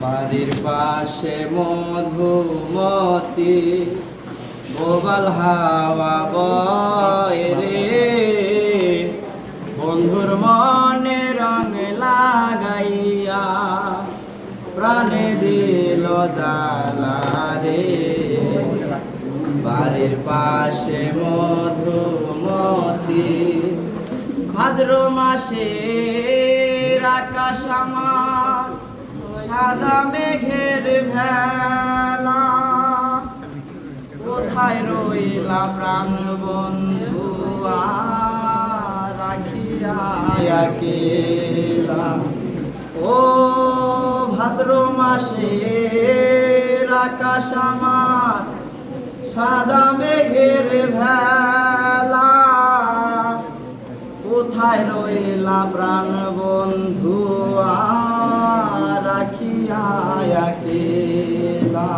বাড়ির পাশে মধুমতি বোবাল হাওয়া বয় রে, বন্ধুর মনে রং লাগাইয়া প্রাণে দিল জ্বালা রে। বাড়ির পাশে মধুমতি ভাদ্র মাসে আকাশ আমার সাদা মেঘের ভেলা, কোথায় রইলা প্রাণ বন্ধু রাখিয়া একেলা। ও ভাদ্র মাসে আকাশ আমার সাদা মেঘের ভেলা, কোথায় রইলা প্রাণ বন্ধু রাখিয়া একেলা।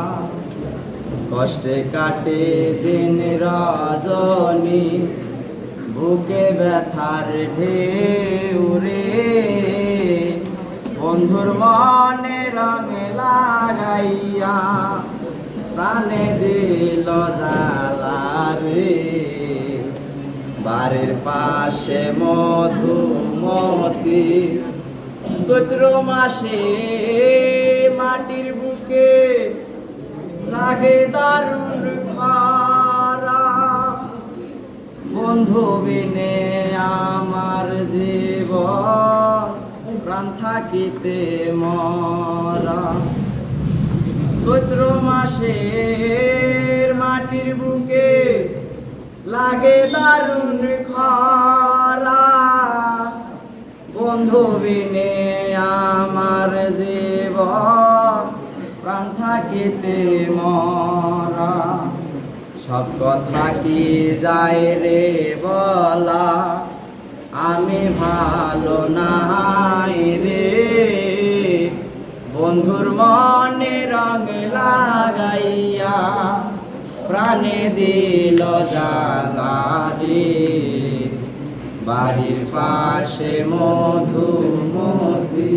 কষ্টে কাটে দিন রজনী বুকে ব্যথার ঢেউ রে, বন্ধুর মনে রং লাগাইয়া প্রাণে দিল জ্বালা রে। বাড়ির পাশে মধুমতি চৈত্র মাসে মাটির বুকে লাগে দারুণ খরা, বন্ধু বিনে আমার জীবন প্রাণ থাকিতে মরা। চৈত্র মাসে মাটির বুকে লাগে দারুণ খরা, বন্ধু বিনে আমার জীবন প্রাণ থাকিতে মরা। সব কথা কি যায় রে বলা, আমি ভালো নাই রে, বন্ধুর মনে রং লাগাইয়া প্রাণে দিল জ্বালা রে। বাড়ির পাশে মধুমতি